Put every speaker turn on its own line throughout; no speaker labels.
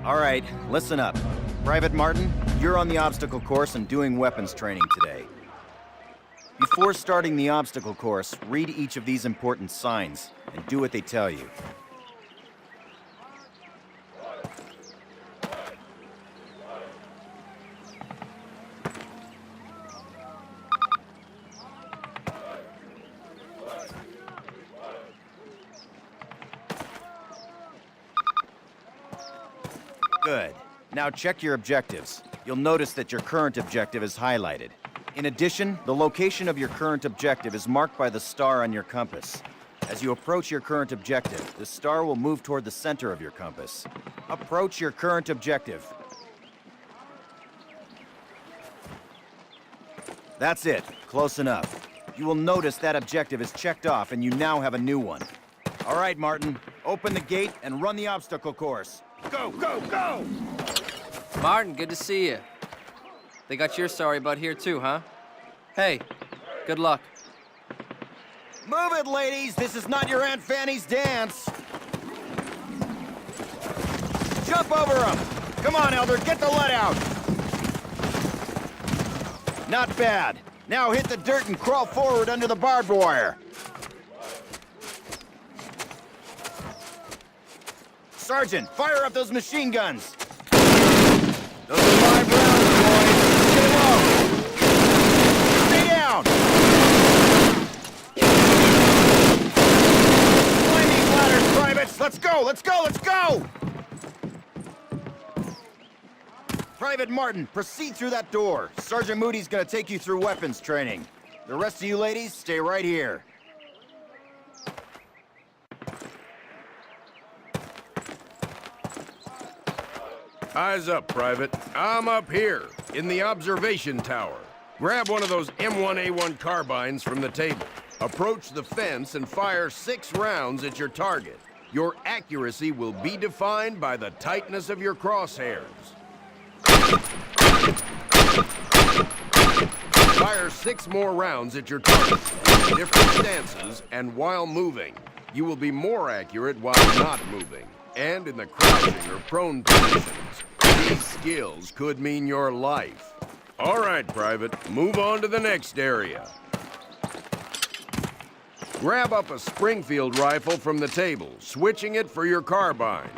All right, listen up. Private Martin, you're on the obstacle course and doing weapons training today. Before starting the obstacle course, read each of these important signs and do what they tell you. Good. Now check your objectives. You'll notice that your current objective is highlighted. In addition, the location of your current objective is marked by the star on your compass. As you approach your current objective, the star will move toward the center of your compass. Approach your current objective. That's it. Close enough. You will notice that objective is checked off and you now have a new one. All right, Martin. Open the gate and run the obstacle course. Go, go, go!
Martin, good to see you. They got your sorry butt here too, huh? Hey, good luck.
Move it, ladies! This is not your Aunt Fanny's dance! Jump over him! Come on, Elder, get the lead out! Not bad. Now hit the dirt and crawl forward under the barbed wire. Sergeant, fire up those machine guns! Those are 5 rounds, boys! Get low! Stay down! Climb these ladders, privates! Let's go, let's go, let's go! Private Martin, proceed through that door. Sergeant Moody's gonna take you through weapons training. The rest of you ladies, stay right here.
Eyes up, Private. I'm up here, in the observation tower. Grab one of those M1A1 carbines from the table. Approach the fence and fire 6 rounds at your target. Your accuracy will be defined by the tightness of your crosshairs. Fire 6 more rounds at your target in different stances and while moving. You will be more accurate while not moving, and in the crouching or prone positions. These skills could mean your life. All right, Private, move on to the next area. Grab up a Springfield rifle from the table, switching it for your carbine.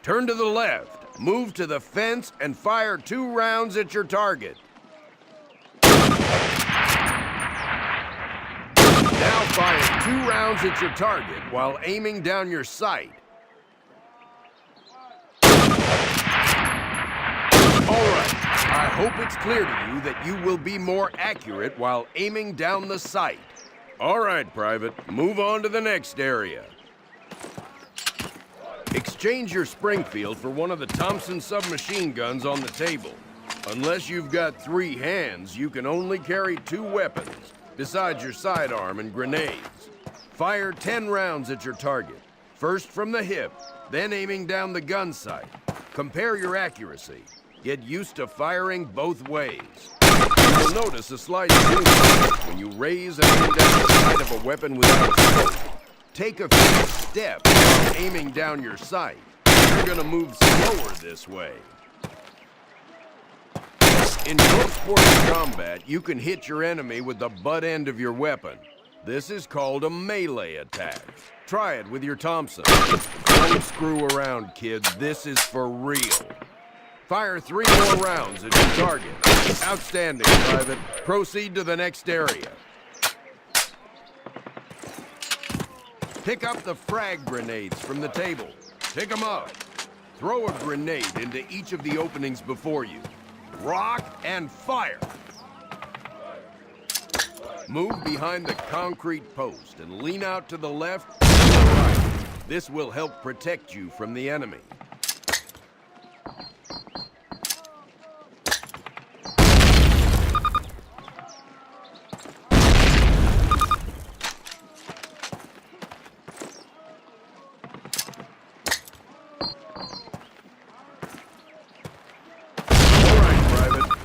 Turn to the left, move to the fence, and fire 2 rounds at your target. Now fire 2 rounds at your target while aiming down your sight. All right, I hope it's clear to you that you will be more accurate while aiming down the sight. All right, Private, move on to the next area. Exchange your Springfield for one of the Thompson submachine guns on the table. Unless you've got 3 hands, you can only carry 2 weapons, besides your sidearm and grenades. Fire 10 rounds at your target, first from the hip, then aiming down the gun sight. Compare your accuracy. Get used to firing both ways. You'll notice a slight zoom when you raise and aim down the sight of a weapon without a scope. Take a few steps while aiming down your sight. You're gonna move slower this way. In close quarters combat, you can hit your enemy with the butt end of your weapon. This is called a melee attack. Try it with your Thompson. Don't screw around, kids. This is for real. Fire 3 more rounds at your target. Outstanding, Private. Proceed to the next area. Pick up the frag grenades from the table. Pick them up. Throw a grenade into each of the openings before you. Rock and fire. Move behind the concrete post and lean out to the left and the right. This will help protect you from the enemy.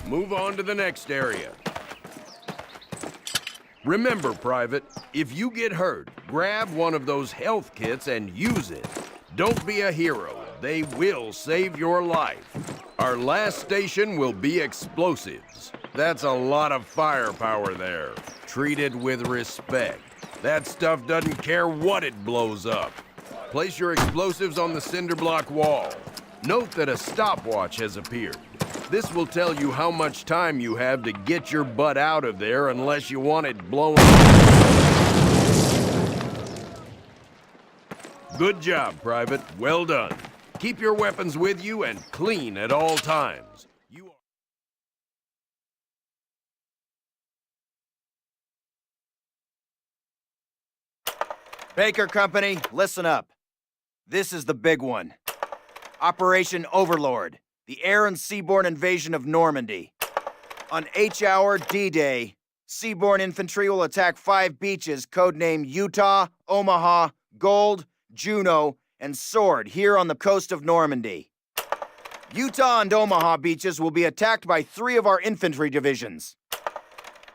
Move on to the next area. Remember, Private, if you get hurt, grab one of those health kits and use it. Don't be a hero. They will save your life. Our last station will be explosives. That's a lot of firepower there. Treat it with respect. That stuff doesn't care what it blows up. Place your explosives on the cinder block wall. Note that a stopwatch has appeared. This will tell you how much time you have to get your butt out of there unless you want it blown up. Good job, Private. Well done. Keep your weapons with you and clean at all times.
Baker Company, listen up. This is the big one. Operation Overlord, the air and seaborne invasion of Normandy. On H-Hour D-Day, seaborne infantry will attack 5 beaches codenamed Utah, Omaha, Gold, Juno, and Sword here on the coast of Normandy. Utah and Omaha beaches will be attacked by 3 of our infantry divisions.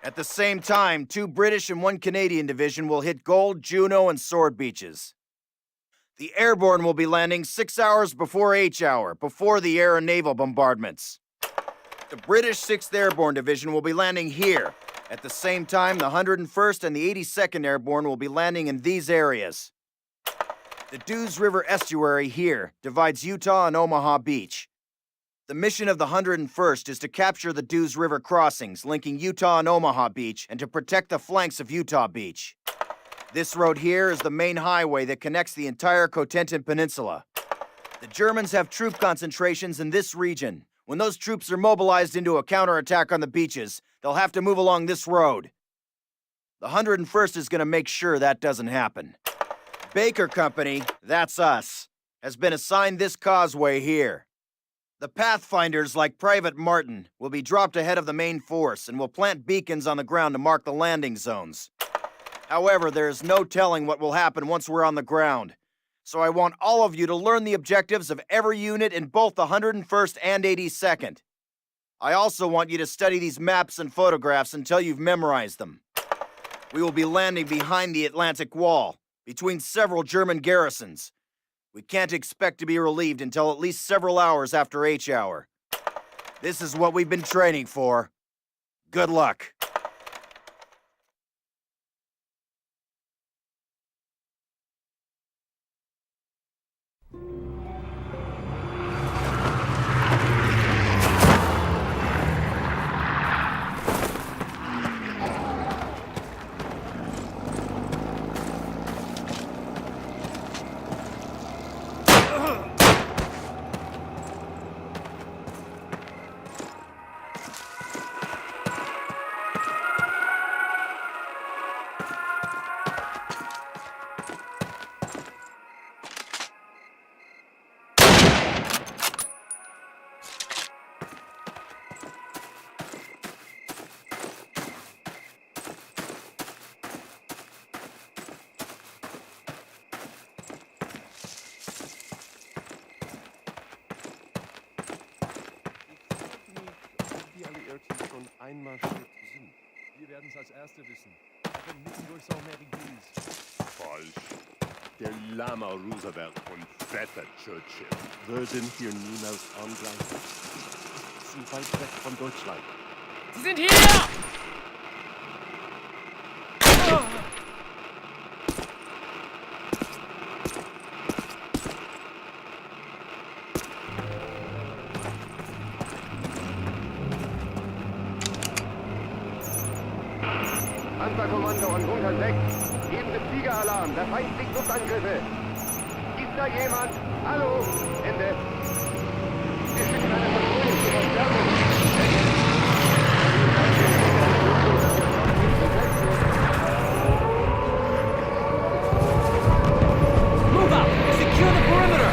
At the same time, 2 British and 1 Canadian division will hit Gold, Juno, and Sword beaches. The airborne will be landing 6 hours before H-Hour, before the air and naval bombardments. The British 6th Airborne Division will be landing here. At the same time, the 101st and the 82nd Airborne will be landing in these areas. The Dews River estuary here divides Utah and Omaha Beach. The mission of the 101st is to capture the Dews River crossings linking Utah and Omaha Beach and to protect the flanks of Utah Beach. This road here is the main highway that connects the entire Cotentin Peninsula. The Germans have troop concentrations in this region. When those troops are mobilized into a counterattack on the beaches, they'll have to move along this road. The 101st is going to make sure that doesn't happen. Baker Company, that's us, has been assigned this causeway here. The Pathfinders, like Private Martin, will be dropped ahead of the main force and will plant beacons on the ground to mark the landing zones. However, there is no telling what will happen once we're on the ground. So I want all of you to learn the objectives of every unit in both the 101st and 82nd. I also want you to study these maps and photographs until you've memorized them. We will be landing behind the Atlantic Wall, between several German garrisons. We can't expect to be relieved until at least several hours after H-Hour. This is what we've been training for. Good luck.
Einmarschiert sind. Wir werden es als Erste wissen. Wir müssen durch St. Mary Keys.
Falsch. Der Lama Roosevelt und Vetter Churchill würden hier niemals angreifen. Sie sind weit weg von Deutschland.
Sie sind hier!
Panzerkommando und 106. Geben Sie Fliegeralarm. Der Feind fliegt Luftangriffe. Ist da jemand? Hallo? Ende. Wir schicken eine Patrouille zur Verstärkung.
Move up! Secure the perimeter!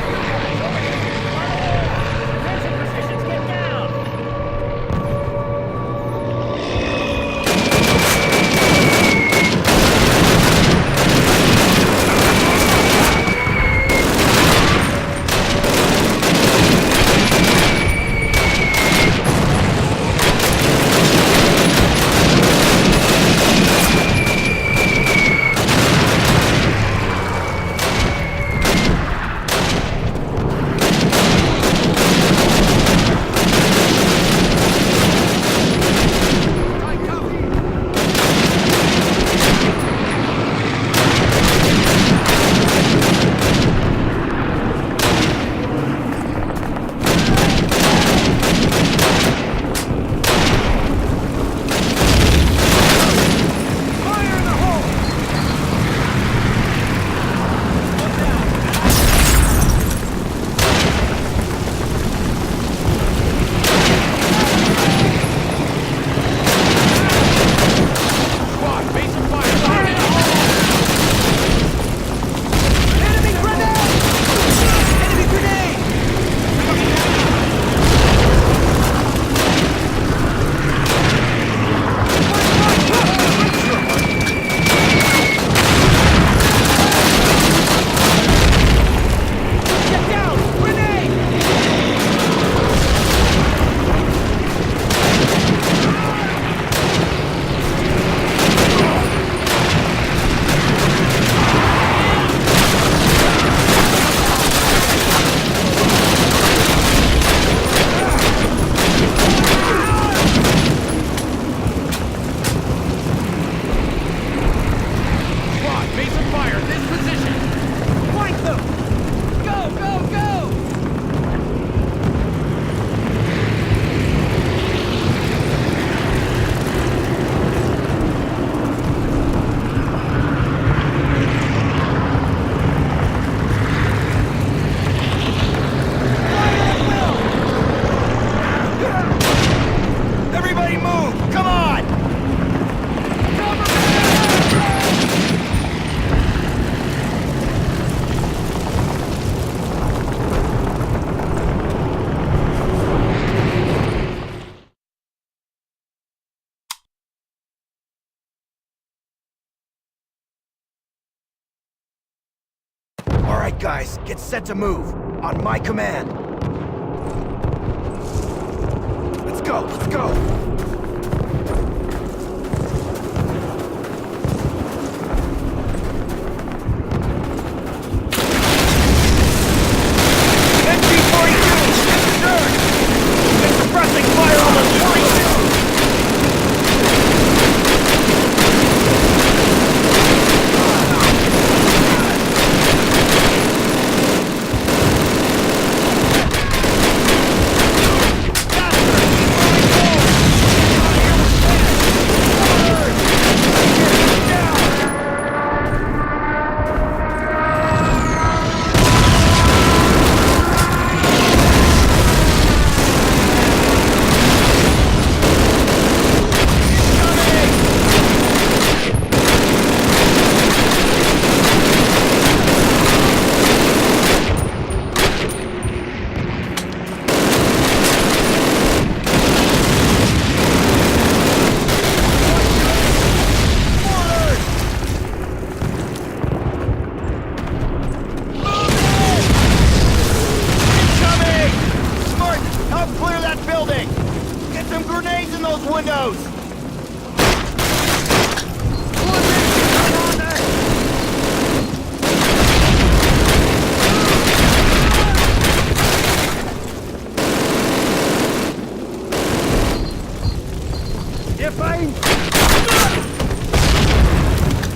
right, guys, get set to move. On my command. Let's go, let's go!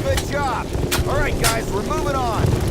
Good job! All right, guys, we're moving on.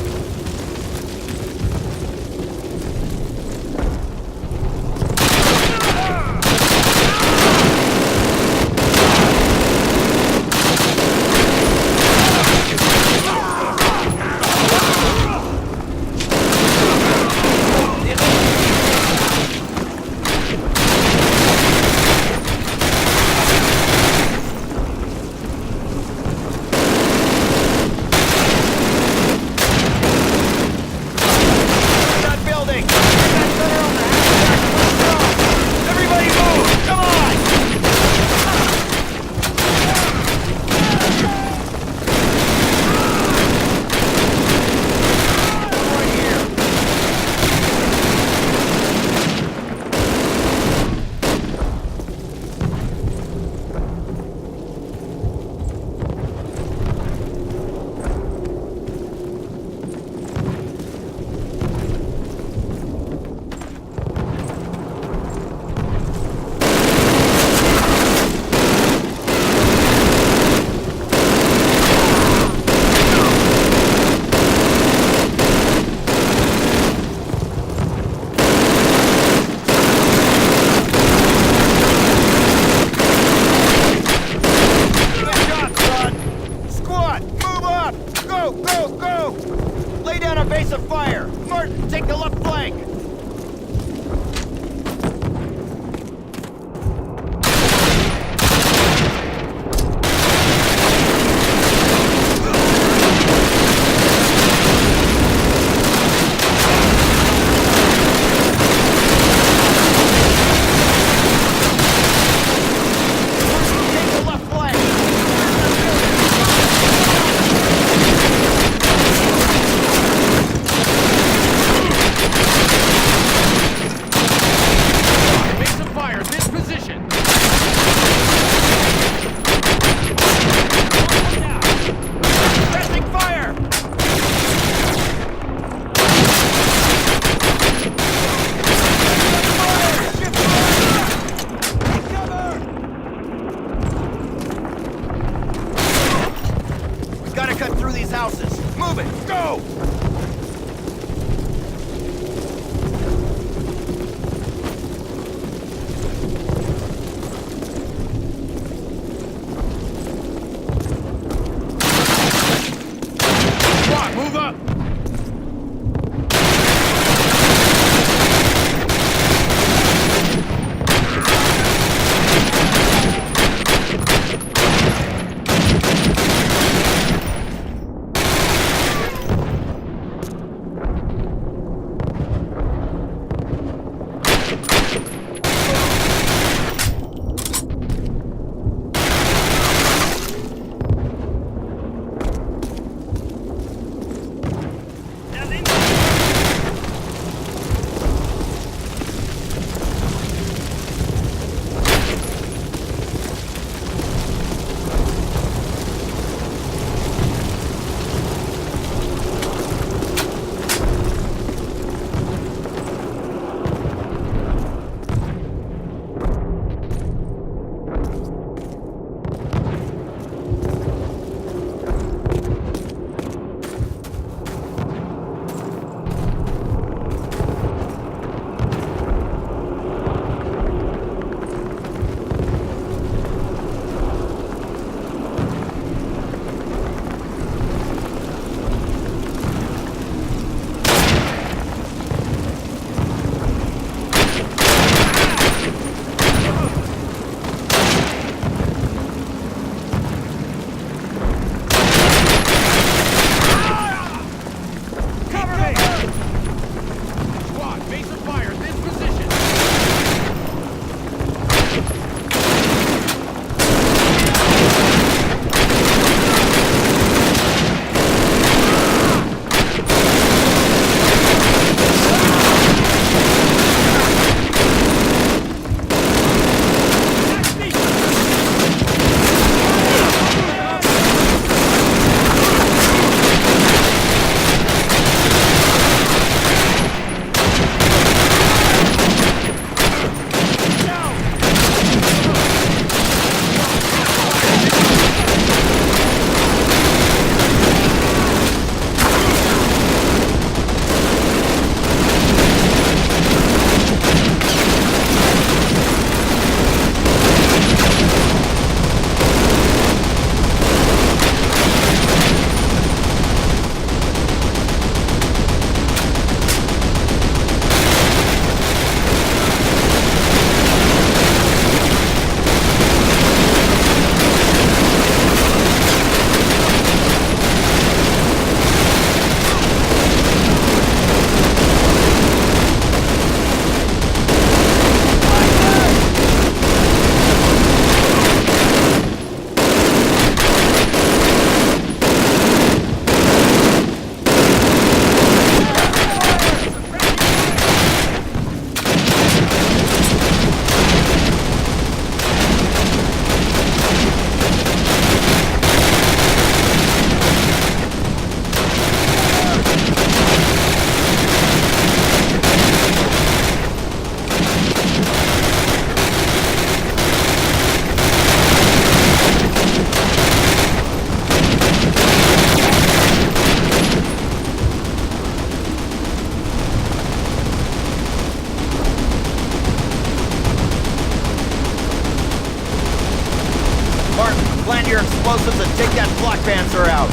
explosives and take that flak panzer out.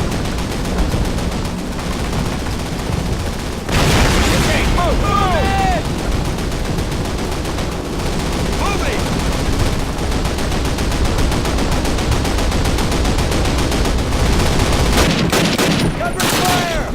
Okay, move! Moving! Cover fire!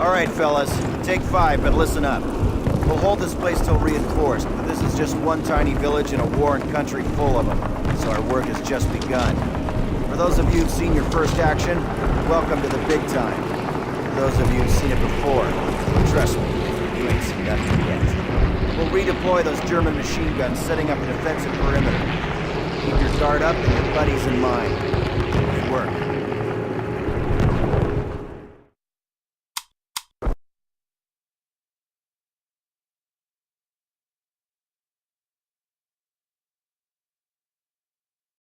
All right, fellas. Take 5, but listen up. We'll hold this place till reinforced, but this is just one tiny village in a warring country full of them, so our work has just begun. For those of you who've seen your first action, welcome to the big time. For those of you who've seen it before, trust me, you ain't seen nothing yet. We'll redeploy those German machine guns, setting up a defensive perimeter. Keep your guard up and your buddies in mind. Good work.